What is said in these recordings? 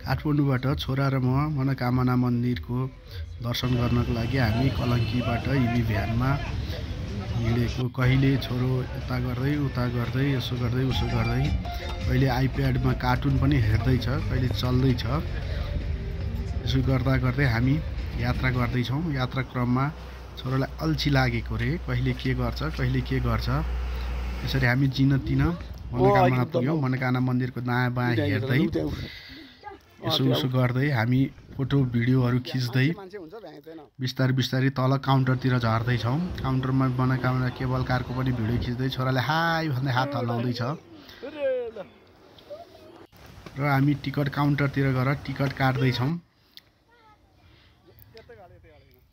काठमाडौँबाट छोरा र म मनोकामना मन्दिरको दर्शन गर्नको लागि हामी कलङ्कीबाट इबी भ्यानमा हिँडेको। कहिले छोरो यता गर्दै उता गर्दै यसो गर्दै उसो गर्दै, कहिले आइप्याडमा कार्टुन पनि हेर्दैछ, कहिले चल्दैछ। यसो गर्दा गर्दै हामी यात्रा गर्दैछौँ। यात्रा क्रममा छोरोलाई अल्छी लागेको रे, कहिले के गर्छ कहिले के गर्छ। यसरी हामी जिन मनोकामना पुग्यौँ। मनोकामना मन्दिरको दायाँ बायाँ हेर्दै यसो उसो गर्दै हामी फोटो भिडियोहरू खिच्दै बिस्तारै बिस्तारै तल काउन्टरतिर झर्दैछौँ। काउन्टरमा मनोकामना केबल कारको पनि भिडियो खिच्दै छोराले हाई भन्दै हात हल्लाउँदैछ र हामी टिकट काउन्टरतिर गएर टिकट काट्दैछौँ।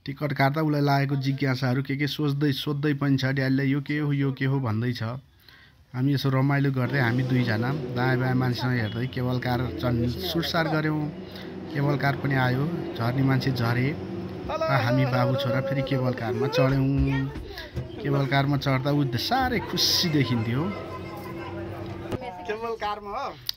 टिकट काट्दा उसलाई लागेको जिज्ञासाहरू के सोध्दै पनि छ। ड्याडीले यो के हो भन्दैछ। हामी यसो रमाइलो गर्दै हामी दुईजना दायाँ बायाँ मान्छेसँग हेर्दै केबल कार सुरसार गऱ्यौँ। केबल कार पनि आयो, झर्ने मान्छे झरे र हामी बाबु छोरा फेरि केबल कारमा चढ्यौँ। केबल कारमा चढ्दा ऊ साह्रै खुसी देखिन्थ्यो।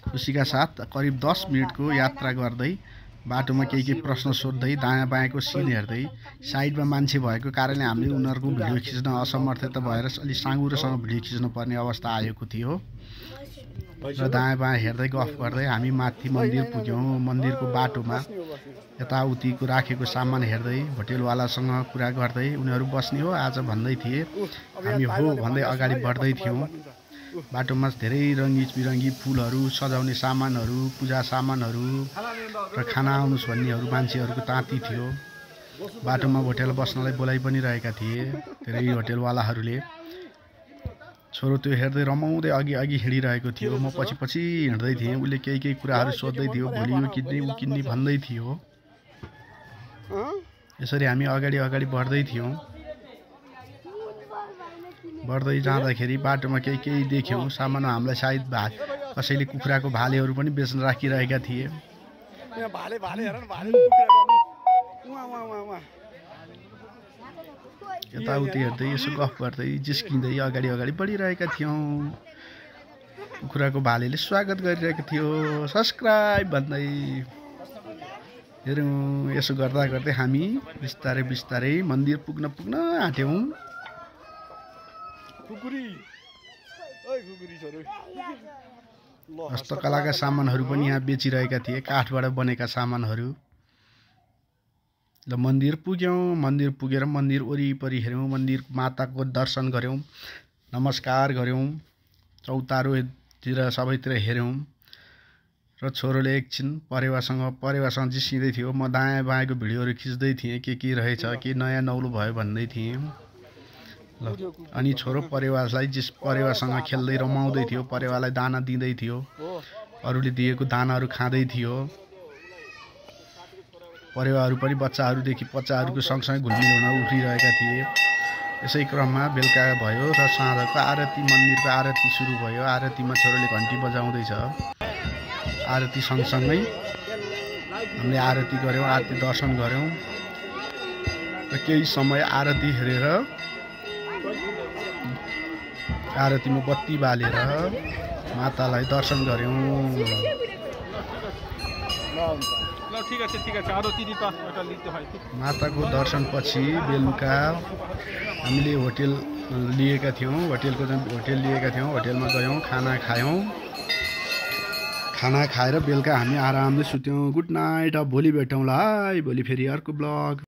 खुसीका साथ करिब 10 मिनटको यात्रा गर्दै बाटोमा केही प्रश्न सोध्दै दायाँ बायाँको सिन हेर्दै, साइडमा मान्छे भएको कारणले हामीले उनीहरूको भिडियो खिच्न असमर्थता भएर अलि साँगुरोसँग भिडियो खिच्नु पर्ने अवस्था आएको थियो र दायाँ बायाँ हेर्दै गफ गर्दै हामी माथि मन्दिर पुग्यौँ। मन्दिरको बाटोमा यताउतिको राखेको सामान हेर्दै होटेलवालासँग कुरा गर्दै उनीहरू बस्ने हो आज भन्दै थिए। हामी हो भन्दै अगाडि बढ्दै थियौँ। बाटोमा धेरै रङ्गी बिरङ्गी फुलहरू, सजाउने सामानहरू, पूजा सामानहरू र खाना आउनुहोस् भन्नेहरू मान्छेहरूको ताती थियो। बाटोमा होटेल बस्नलाई बोलाइ पनि रहेका थिए धेरै होटेलवालाहरूले। छोरो त्यो हेर्दै रमाउँदै अघि हिँडिरहेको थियो। म पछि हिँड्दै थिएँ। उसले केही कुराहरू सोध्दै थियो। भोलि यो किन्ने ऊ किन्ने भन्दै थियो। यसरी हामी अगाडि बढ्दै थियौँ। बढ्दै जाँदाखेरि बाटोमा केही देख्यौँ। सामानमा हामीलाई सायद कसैले कुखुराको भालेहरू पनि बेच्न राखिरहेका थिए। यताउति हेर्दै यसो गफ गर्दै जिस्किँदै अगाडि बढिरहेका थियौँ। कुखुराको भालेले स्वागत गरिरहेको थियो, सब्सक्राइब भन्दै। हेरौँ यसो गर्दा गर्दै हामी बिस्तारै मन्दिर पुग्न आँट्यौँ। हस्तकलाका सामानहरू पनि यहाँ बेचिरहेका थिए, काठबाट बनेका सामानहरू। ल मन्दिर पुग्यौँ। मन्दिर पुगेर मन्दिर वरिपरि हेऱ्यौँ। मन्दिर माताको दर्शन गऱ्यौँ, नमस्कार गऱ्यौँ। चौतारोतिर सबैतिर हेऱ्यौँ र छोरोले एकछिन परेवासँग जिस्किँदै थियो। म दायाँ बायाँको भिडियोहरू खिच्दै थिएँ। के रहेछ, के नयाँ नौलो भयो भन्दै थिएँ। ल अनि छोरो परेवासँग खेल्दै रमाउँदै थियो। परेवालाई दाना दिँदै थियो, अरूले दिएको दानाहरू खाँदै थियो। परेवाहरू पनि बच्चाहरूको सँगसँगै घुलमिल हुन उफ्रिरहेका थिए। यसै क्रममा बेलुका भयो र साँझको आरती, मन्दिरको आरती सुरु भयो। आरतीमा छोरोले घन्टी बजाउँदैछ। आरती सँगसँगै हामीले आरती गऱ्यौँ, आरती दर्शन गऱ्यौँ र केही समय आरती हेरेर आरतीमा बत्ती बालेर मातालाई दर्शन गऱ्यौँ। माताको दर्शनपछि बेलुका हामीले होटेल लिएका थियौँ। होटेलमा गयौँ, खाना खायौँ। खाना खाएर बेलुका हामी आरामले सुत्यौँ। Good night. अब भोलि भेटौँला है। भोलि फेरि अर्को ब्लग।